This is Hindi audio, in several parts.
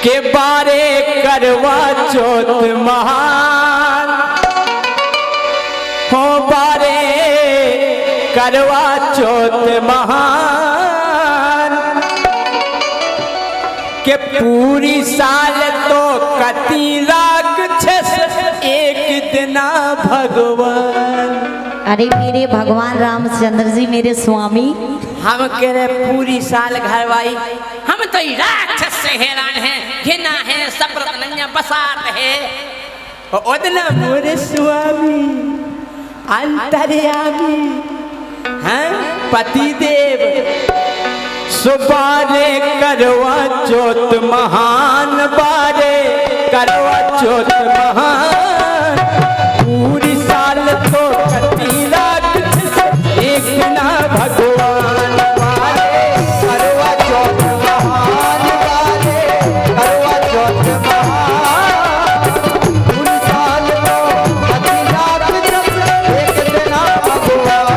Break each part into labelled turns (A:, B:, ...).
A: के बारे करवा चौथ महान हो, बारे करवा चौथ महान के पूरी साल तो कती राक्षस एक दिना भगवान।
B: अरे मेरे भगवान रामचंद्र जी मेरे स्वामी,
A: हम कह रहे पूरी साल घरवाई, हम तो राक्षस से हैरान हैं, घिना है, सप्रत नैया बसात है। ओदना मोरे स्वामी अंतर्यामी हैं पतिदेव, सुबारे करवा चौथ महान, बारे करवा चौथ महान, पूरी साल तो कटी राक्षस एक ना भगवान, बारे करवा चौथ महान, बारे करवा चौथ महान, पूरी साल तो कटी राक्षस एक ना भगवान।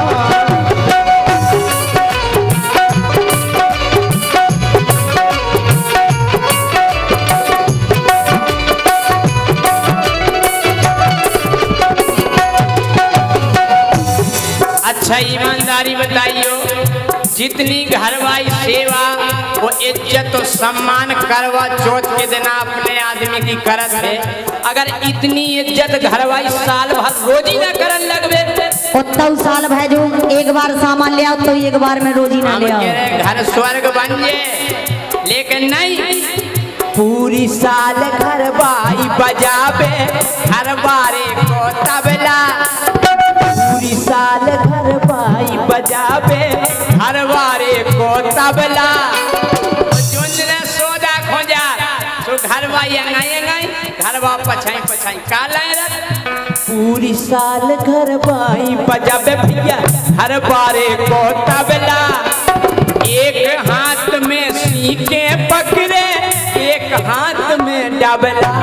A: अच्छा ईमानदारी बताइयो, जितनी घरवाई सेवा वो इज्जत और सम्मान करवा चौथ के दिन अपने आदमी की करत है, अगर इतनी इज्जत घरवाई साल भर रोजी ना करन लगवे,
B: उतना साल भर जो एक बार सामान ले आओ तो एक बार में रोजी ना ले आओ,
A: घर स्वर्ग बन जाए। लेकिन नहीं, पूरी साल घरवाई बजावे घरवारे को तबला, पूरी साल घरवाई बजावे घरवारे को तबला, जोंजरे सोदा खोजा तो घरवाई अंगाई घरवा पछाई पछाई काला रख, पूरी साल घरवाई बजावे भैया घरवारे को तबला, एक हाथ में सीके पकड़े एक हाथ में डबला,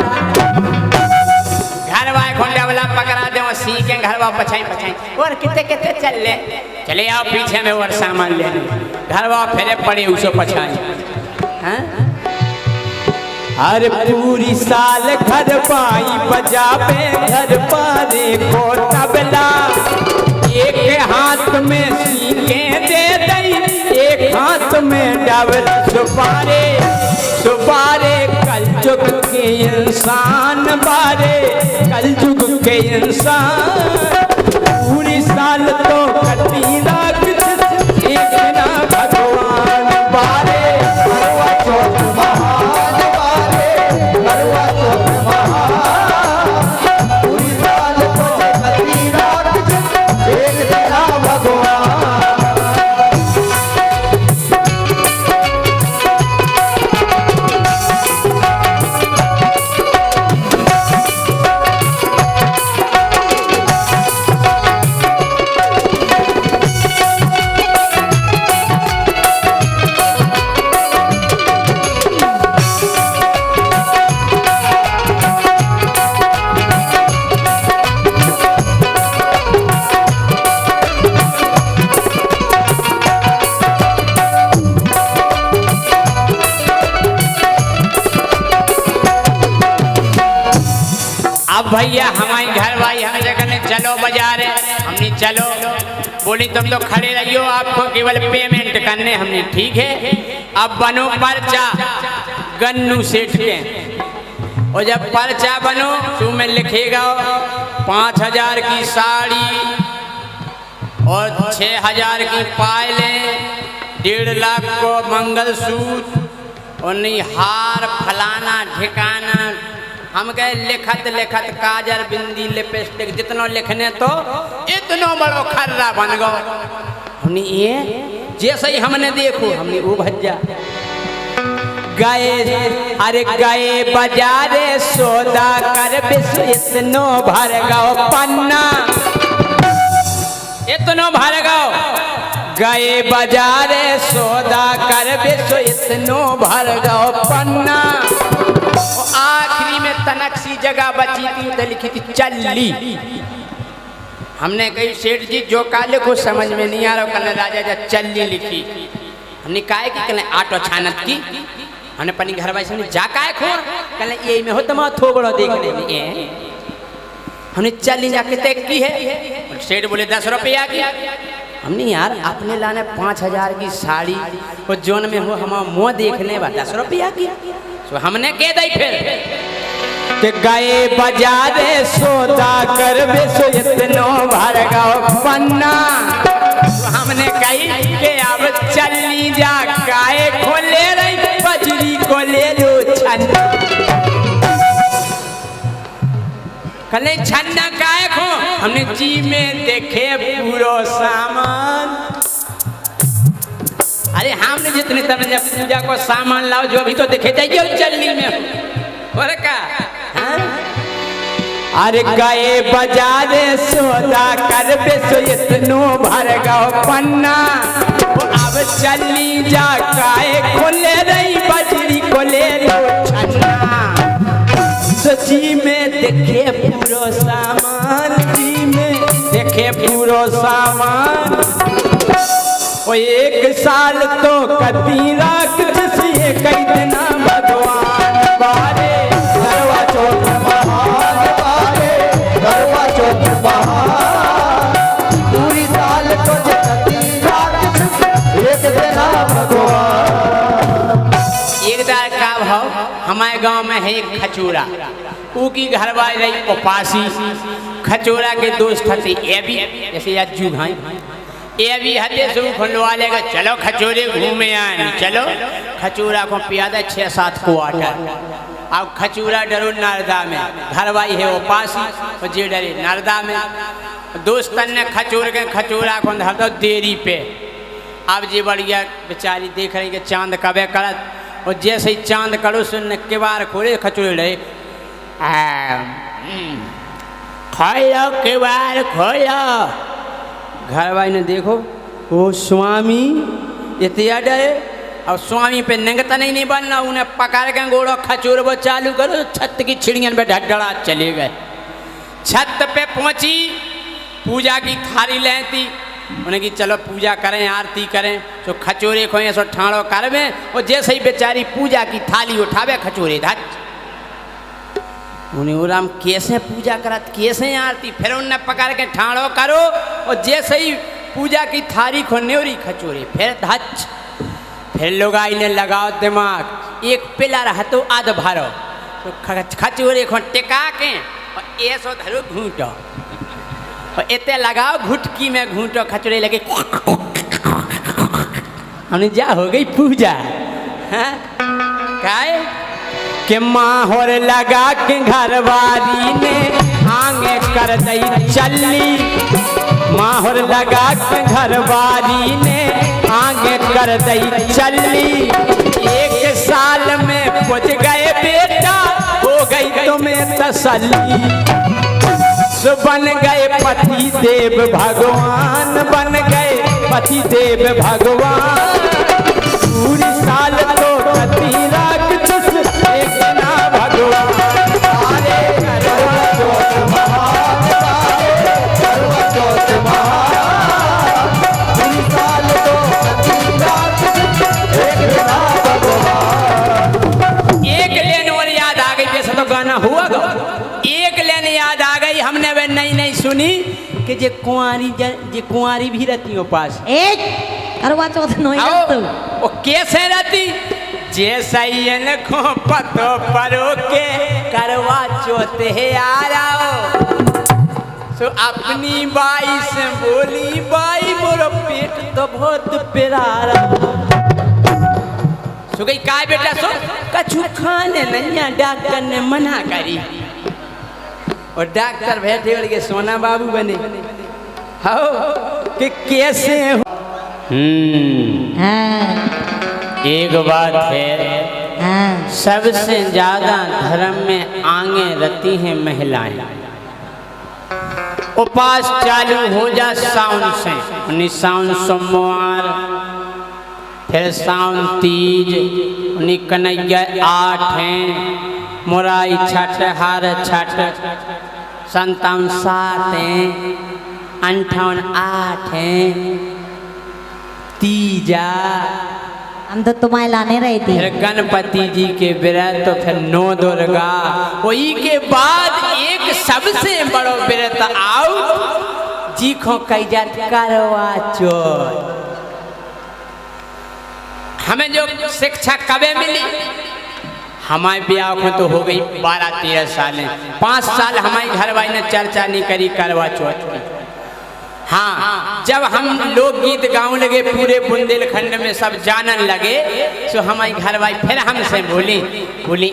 A: घरवाए खोंडा पकड़ा दे सीखे घरवा पछाई पछाई और कितने कितने चल ले चले आओ पीछे में और सामान लेने, घरवा फेरे पड़े उसो पछाई। अरे पूरी साल घरवाई बजावे घर पारे को तबला, एक हाथ में सीखे दे दई एक हाथ में डबला, सुपारे सुपारे कल जुग के इंसान, बारे कल जुग के इंसान, पूरी साल तो कटी राक्षस एक ना भगवान, बारे करवा चौथ महान, बारे करवा चौथ महान, पूरी साल तो कटी राक्षस एक ना भगवान। अब भैया हमारे घर भाई हम जगह चलो बाजार हमने चलो, बोली तुम तो खड़े रहियो, आपको केवल पेमेंट करने हमने, ठीक है। अब बनो पर्चा गन्नू सेठ के, और जब पर्चा बनो तो में लिखेगा 5000 की साड़ी और 6000 की पायलें, 1.5 लाख को मंगलसूत्र और नहीं हार फलाना ठिकाना, हम कहे लिखत लिखत काजर बिंदी लिपस्टिक जितना लिखने तो इतना बड़ो खर्रा बन गो, हमने ये जैसे ही हमने देखो हमने वो भज्जा गए, अरे गए बाजारे सौदा कर विश्व इतनो भर गो पन्ना, इतनो भर गो, गए बाजारे सौदा कर विश्व इतनो भर गो पन्ना, आखिरी में तनक सी जगह बची थी तो लिखी थी चल्ली। हमने कही सेठ जी जो काले को समझ में नहीं आ रहा, कल राजा जा चल्ली लिखी, हमने कहा कि कल आटो छानत की हमने पनी घर वाले से जा का खो कहले ये में हो तमा थोबड़ो देखने में ये हमने चल जाके तय की है। सेठ बोले 10 रुपया की। हमने यार अपने लाने 5000 की साड़ी और जोन में हो हम मुँह देखने बा 10 रुपया की। तो हमने कह दी फिर कि गए बाजारे सौदा कर सो इतनो भर गो पन्ना। तो हमने कही कि अब चलनी जा गाय खोले रही बजरी को ले लो छन्ना। कले छन्ना गाय खो हमने जी में देखे पूरो सामान। अरे हमने जितने तरह जब पूजा को सामान लाओ जो भी तो देखे जाइए चलनी में और का। अरे गए बाजारे सौदा कर सो इतनो भर गो पन्ना। अब चलनी जा गाय खोले रही बजरी को ले लो छन्ना। जी में देखे पूरो सामान जी में देखे पूरो सामान। वो 1 साल तो कती राख से कई दिना भगवान बारे करवा चौथ महान बारे करवा चौथ महान। पूरी साल तो कती राख एक दिना भगवान। एक दार का भाव हमारे गांव में है एक खचूरा। की घर वाली रही उपासी। खचोरा के दोस्त थे ये भी जैसे अज्जू भाई ये भी हते शुरू खुलवा लेगा चलो खचोरे घूमे आए चलो। खचोरा को पियादा 6-7 क्वार्टर। अब खचूरा डरो नारदा में घर वाली है उपासी और जे डरे नारदा में। दोस्तन ने खचोरा को धर दो देरी पे। अब जे बढ़िया बेचारी देख रही कि चांद कबे करत और जैसे ही चांद करो सुन के बार खोले खचोरे रहे खोलो के बार खोलो। घर वाले ने देखो वो स्वामी इतना डरे और स्वामी पे नंगता नहीं बनना। उन्हें पकड़ के गोड़ो खचूर वो चालू करो छत की छिड़ियन पे ढड़ाड़ चले गए। छत पे पहुंची पूजा की थाली लेती उन्हें कि चलो पूजा करें आरती करें। तो खचोरे खोए सो ठाणो करवे और जैसे ही बेचारी पूजा की थाली उठावे खचोरे धच उन्हें राम कैसे पूजा करत कैसे आरती। फिर उन्हें पकड़ के ठाणो करो और जैसे ही पूजा की थाली को न्योरी खचोरे फिर धच। फिर लोग आईने लगाओ दिमाग एक पिलर हतो आध भरो तो खचोरे को टिका के और ऐसो धरो घूटो और इतने लगाओ घुटकी में घूटो खचोरे लगे हमने जा हो गई पूजा। काय के माहौर लगा के घरवाली ने आगे कर दई चली। माहौर लगा के घरवाली ने आगे कर दई चली। 1 साल में पहुंच गए बेटा हो गई तुम्हें तसल्ली। बन गए पति देव भगवान बन गए पति देव भगवान। पूरी साल तो कती राख एक ना भगवान तारे करवा चौथ महान तारे करवा चौथ महान। पूरी साल तो कती राख एक ना भगवान। एक लेन और याद आ गई जैसा तो गाना हुआ गो। एक लेन याद आ गई हमने वे नई सुनी कि जे कुंवारी भी रहती हो पास
B: एक करवा चौथ नहीं
A: वो कैसे रहती जैसा को पतो परो के करवा चौथ है आ रहा। सो अपनी बाई से बोली बाई मोरो पेट तो बहुत प्यारा। सो गई का बेटा सो कछु खाने नैया डॉक्टर ने मना करी और डॉक्टर बैठे के सोना बाबू बने हो कि कैसे हो। एक बात है सबसे ज्यादा धर्म में आगे रहती हैं महिलाएं। उपास चालू हो जा सावन से सावन सोमवार फिर सावन तीज कन्हैया 8 हैं मुराई छठ हार छठ 57 7 हैं 58 8 हैं तीजा
B: हम तो तुम्हें लाने रहे थे।
A: फिर गणपति जी के व्रत तो फिर 9 दुर्गा वही के बाद एक सबसे बड़ो व्रत आओ जी को कही जात करवा चौथ। हमें जो शिक्षा कबे मिली हमारे ब्याह को तो हो गई 12-13 साल 5 साल हमारी घरवाली ने चर्चा नहीं करी करवा चौथ की। हाँ जब हम लोकगीत गाँव लगे पूरे बुंदेलखंड में सब जानन लगे तो हमारी घरवाली फिर हमसे बोली